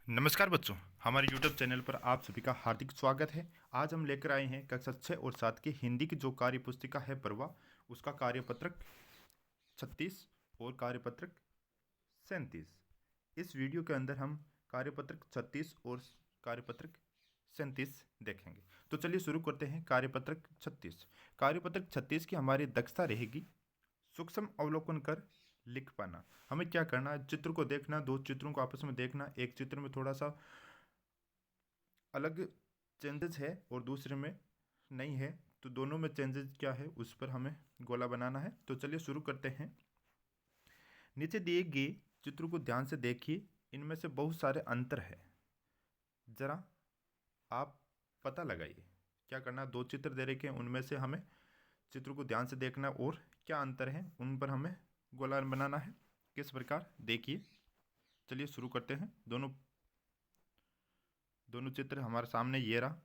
नमस्कार बच्चों, हमारे YouTube चैनल पर आप सभी का हार्दिक स्वागत है। आज हम लेकर आए हैं कक्षा 6 और 7 की हिंदी की जो कार्य पुस्तिका है पर्वा, उसका कार्यपत्रक 36 और कार्यपत्रक 37। इस वीडियो के अंदर हम कार्यपत्रक 36 और कार्यपत्रक 37 देखेंगे। तो चलिए शुरू करते हैं। कार्यपत्रक 36। कार्यपत्रक 36 की हमारी दक्षता रहेगी सूक्ष्म अवलोकन कर लिख पाना। हमें क्या करना है, चित्र को देखना, दो चित्रों को आपस में देखना, एक चित्र में थोड़ा सा अलग चेंजेस है और दूसरे में नहीं है, तो दोनों में चेंजेस क्या है उस पर हमें गोला बनाना है। तो चलिए शुरू करते हैं। नीचे दिए गए चित्रों को ध्यान से देखिए, इनमें से बहुत सारे अंतर है, जरा आप पता लगाइए। क्या करना, दो चित्र दे रखे हैं, उनमें से हमें चित्र को ध्यान से देखना और क्या अंतर है उन पर हमें गोला बनाना है। किस प्रकार देखिए। चलिए शुरू करते हैं। दोनों चित्र हमारे सामने ये रहा।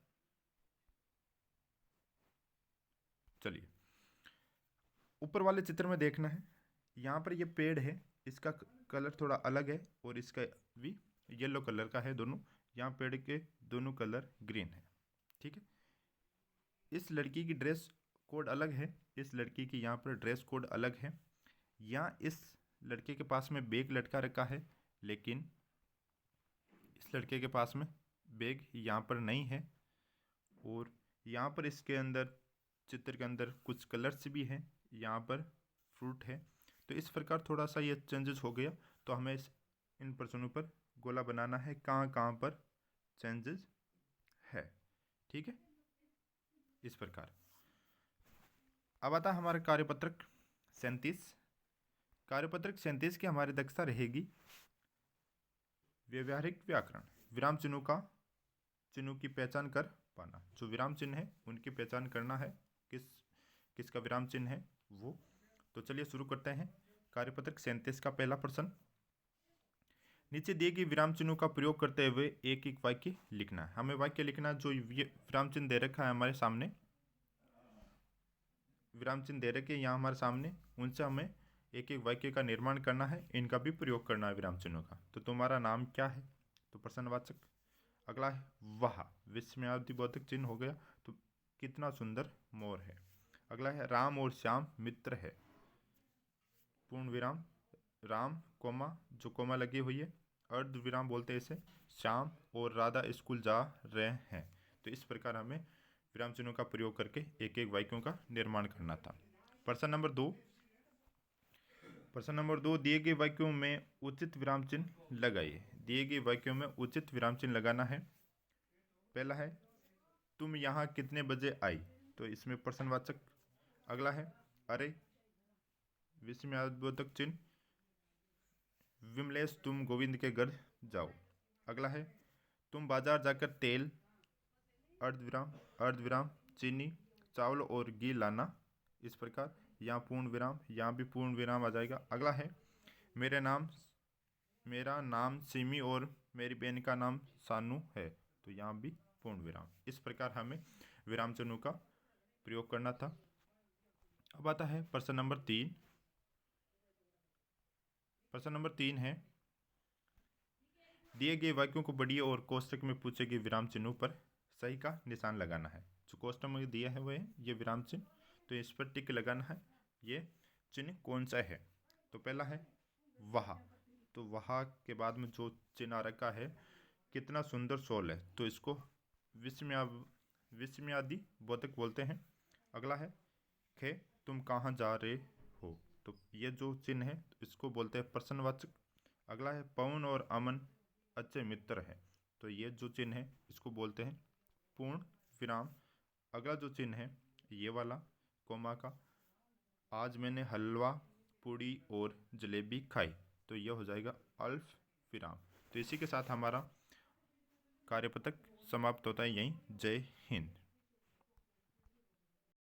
चलिए ऊपर वाले चित्र में देखना है, यहाँ पर ये पेड़ है, इसका कलर थोड़ा अलग है और इसका भी येलो कलर का है दोनों। यहाँ पेड़ के दोनों कलर ग्रीन है, ठीक है। इस लड़की की ड्रेस कोड अलग है, इस लड़की की यहाँ पर ड्रेस कोड अलग है। यहाँ इस लड़के के पास में बैग लटका रखा है, लेकिन इस लड़के के पास में बैग यहाँ पर नहीं है। और यहाँ पर इसके अंदर चित्र के अंदर कुछ कलर्स भी हैं, यहाँ पर फ्रूट है। तो इस प्रकार थोड़ा सा ये चेंजेस हो गया। तो हमें इन प्रश्नों पर गोला बनाना है, कहाँ कहाँ पर चेंजेस है, ठीक है। इस प्रकार अब आता है हमारा कार्यपत्रक 37। कार्यपत्रक 37 की हमारी दक्षता रहेगी व्यवहारिक व्याकरण, विराम चिन्हों की पहचान कर पाना। जो विराम चिन्ह है उनकी पहचान करना है, किसका विराम चिन्ह है वो। तो चलिए शुरू करते हैं। कार्यपत्रक 37 का पहला प्रश्न, नीचे दिए गए विराम चिन्हों का प्रयोग करते हुए एक एक वाक्य लिखना है। हमें वाक्य लिखना, जो ये विराम चिन्ह दे रखा है हमारे सामने, विराम चिन्ह दे रखे यहाँ हमारे सामने, उनसे हमें एक एक वाक्य का निर्माण करना है, इनका भी प्रयोग करना है विराम चिन्हों का। तो तुम्हारा नाम क्या है, तो प्रश्नवाचक। अगला है वह, विस्मयादिबोधक चिन्ह हो गया, तो कितना सुंदर मोर है। अगला है राम और श्याम मित्र है, पूर्ण विराम राम कोमा, जो कोमा लगी हुई है, अर्ध विराम बोलते हैं इसे, श्याम और राधा स्कूल जा रहे हैं। तो इस प्रकार हमें विराम चिन्हों का प्रयोग करके एक एक वाक्यों का निर्माण करना था। प्रश्न नंबर 2, दिए गए वाक्यों में उचित विराम चिन्ह लगाइए। दिए गए वाक्यों में उचित विराम चिन्ह लगाना है। पहला है तुम यहाँ कितने बजे आई, तो इसमें प्रश्नवाचक। अगला है अरे, विस्मयादिबोधक चिन्ह, विमलेश तुम गोविंद के घर जाओ। अगला है तुम बाजार जाकर तेल, अर्धविराम चीनी, चावल और घी लाना। इस प्रकार यहाँ पूर्ण विराम, यहाँ भी पूर्ण विराम आ जाएगा। अगला है मेरा नाम सिमी और मेरी बहन का नाम सानू है, तो यहाँ भी पूर्ण विराम। इस प्रकार हमें विराम चिन्हों का प्रयोग करना था। अब आता है प्रश्न नंबर 3। प्रश्न नंबर 3 है, दिए गए वाक्यों को पढ़िए और कोष्टक में पूछे गए विराम चिन्हों पर सही का निशान लगाना है। जो कोष्टक में दिया है वह है ये विराम चिन्ह, तो इस पर टिक लगाना है, ये चिन्ह कौन सा है। तो पहला है वह, तो वह के बाद में जो चिन्ह आ रखा है कितना सुंदर शॉल है, तो इसको विस्मयादि बोधक बोलते हैं। अगला है खे, तुम कहाँ जा रहे हो, तो ये जो चिन्ह है इसको बोलते हैं प्रश्नवाचक। अगला है पवन और अमन अच्छे मित्र हैं, तो ये जो चिन्ह है इसको बोलते हैं पूर्ण विराम। अगला जो चिन्ह है ये वाला कोमा का, आज मैंने हलवा पूड़ी और जलेबी खाई, तो यह हो जाएगा अल्फ विराम। तो इसी के साथ हमारा कार्यपत्रक समाप्त होता है यहीं। जय हिंद।